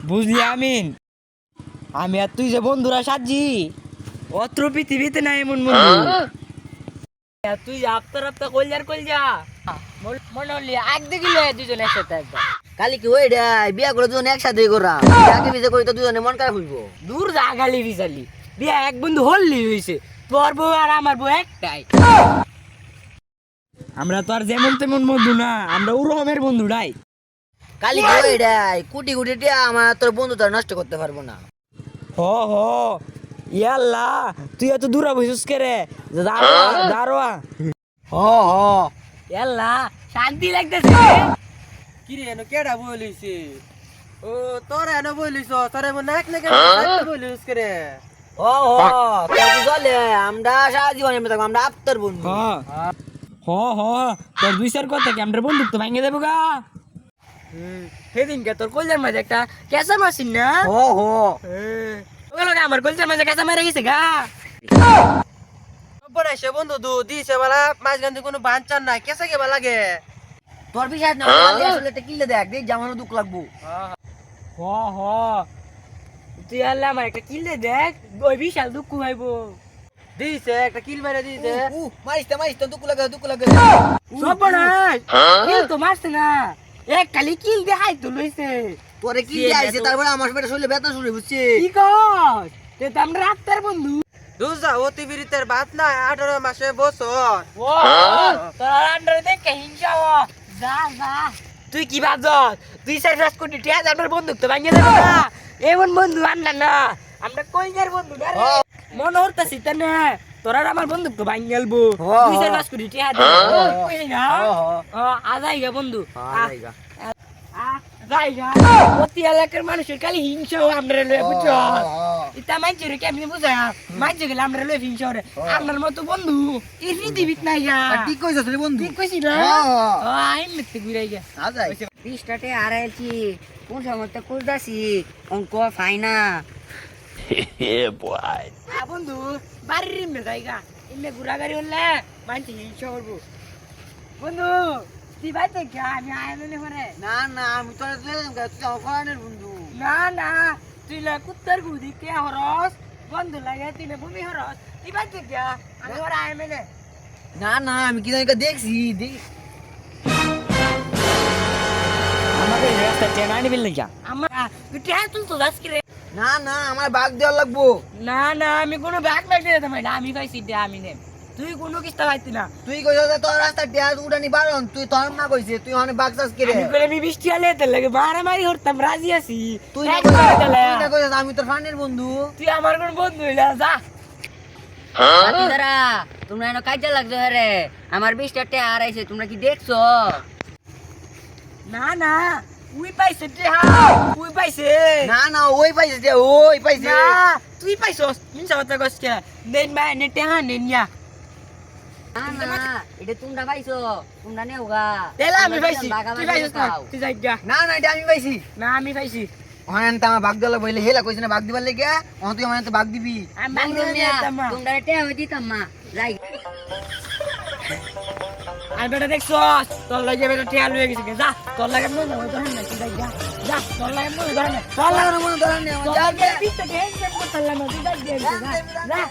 বুঝলি আমিন, আমি আর তুই যে বন্ধুরা সাজি অত্র পৃথিবীতে নাই এমন বন্ধু। আর তুই যে আপ্তার আপ্তা কলজার কলজা মনে হলি আগ দেখিল দুজন একসাথে একবার। কালি কি ওই রে বিয়া করে দুজন একসাথে করা আগে বিয়ে করে তো দুজনে মন খারাপ হইব। দূর যা গালি বিজালি, বিয়া এক বন্ধু হল্লি হয়েছে, তোর বউ আর আমার বউ একটাই। আমরা তো আর যেমন তেমন বন্ধু না, আমরা ওরকমের বন্ধুটাই। কালি কি ওই রে কুটি কুটি টিয়া আমার তোর বন্ধু তো আর নষ্ট করতে পারবো না। হ হ ইয়াল্লা, তুই এত দূরা বসিস কে রে? দারোয়া হ হ ইয়াল্লা শান্তি লাগতেছে। কি রে এনো কেডা বলিছে? ও তোরা এনো বলিছ, তোরা মনে এক নাকি বলিস করে। ও হ তোর কি চলে? আমরা সারা জীবন এমনি থাকবো, আমরা আপ্তার বন্ধু। হ হ তোর দুই চার কথা কি আমরা বন্ধুত্ব ভাঙে দেবো গা। সেদিনকে তোর কলজার মাঝে একটা কেঁচা মাসিন না, হ হ আমার কলজার মাঝে কেঁচা মারা গেছে গা। বড়াইছে বন্ধু দু দিছে বালা মাঝখান দিয়ে কোনো বাঞ্চান নাই, কেসে কেবা লাগে? তোর বিশ্বাস না কালি আসলে একটা কিনলে দেখ দেখ জামানো দুঃখ লাগবো। হ হ তুই আল্লাহ আমার একটা কিনলে দেখ, ওই বিশাল দুঃখ হইব। দিছে একটা কিল মেরে দিছে। মারিস তো দুঃখ লাগে দুঃখ লাগে। সর্বনাশ, কিল তো মারছে না, এক খালি কিল দেখাই তো লইছে। তোরে কি দিয়ে আইছে তারপরে আমার পেটে শরীরে ব্যথা শুরু বুঝছি। কি কস? তে তো আমরা আত্মার বন্ধু। দুজা অতি বিরিতের বাত নাই, 18 মাসে বছর। ও তোর আন্ডারে দেখে হিংসা হ। যা যা তুই কি ভাবছস? তুই চার পাঁচ কোটি টাকা আমার বন্দুক তো ভাঙিয়ে দেবো না, এমন বন্ধু আনলা না, আমরা কইজার বন্ধু না রে। মনে হরতাছি তা না তোর আর আমার বন্দুক তো ভাঙিয়ে গেলবো। তুই চার পাঁচ কোটি টাকা দে কই না। আজাইগা বন্ধু যাইগা। অতি এলাকার মানুষের খালি হিংসা ও আমরা লয়ে বুঝছো। ইতা মাইনছে কেমনি বুঝা মাইনছে গেলে আমরা লয়ে হিংসা রে। আপনার মতো বন্ধু এই পৃথিবীত নাই গা। ঠিক কইছস রে বন্ধু। ঠিক কইছি না? আই মিথ্যে ঘুরাই গা। আজাই 20 টাকা আড়াইছি কোন সময় কুলদাসি অঙ্ক ফাইনা বন্ধু বাড়ির ইমে যাইগা, ইমে ঘুরা গাড়ি হলে মাইনছে হিংসা করবো। বন্ধু তুই বাইতে গা, আমি আয়নে করে। না না আমি তোর তুই আমার বন্ধু। না না তুই লে কুত্তার গুদি কে হরস বন্ধু লাগে, তুই লে ভূমি হরস, তুই বাইতে গা, আমি ওরা আয়নে। না না আমি কি জানি দেখছি আমাদের রাস্তা চেনা নিবি না আমরা তুই টেহা তুলতো যাস কি রে? না না আমার বাগ দেওয়া লাগবো। না না আমি কোনো ব্যাগ ব্যাগ দিয়ে দিতাম না, আমি কইছি দে আমি নেম, তুই কোনো কিস্তা পাইতি না। তুই কইছস যে তোর রাস্তা টিয়া উড়ানি বারণ, তুই তোর না কইছে তুই অনেক বাগ চাস কি রে? আমি করে বৃষ্টি আলে তে লাগে মারামারি করতাম, রাজি আছি। তুই না এক করে দিলে। কইছস আমি তোর ফানের বন্ধু। তুই আমার কোন বন্ধু হইলা যা। দাদা তোমরা এনে কাজে লাগছো রে আমার 20 টাকা আড়াইছে তোমরা কি দেখছো? না না উই পাইছে টেহা, উই পাইছে। না না ওই পাইছে যে ওই পাইছে। না তুই পাইছস মিনসা কথা কস কে? নেন ভাই নে টেহা নেন নিয়া। না না এটা তোমরা পাইছো, তোমরা নেও গা। তেলা আমি পাইছি, তুই পাইছস না, তুই যাই গা। না না এটা আমি পাইছি। না আমি পাইছি। ওখানে তো আমার বাগ দেওয়া লাগবো, হেলা কইছে না বাগ দিবার লেগে, ওখানে তুই আমার তো বাগ দিবি। আমি বাংলা বাংলা নিয়া দিতাম না। তোমরা টেয়া হই দিতাম মা যাই। আর বেটা দেখছস তোর লাগে বেটা টেহা লয়ে গেছে যা, তোর লাগে মনে হয় ধরেন না, তুই যাই গা। যা তোর লাগে মনে ধরেন না, তোর লাগানো মনে ধরেন না, তোর যা লাগে পিছে গেম করতে লাগলো, তুই যাই গা। যা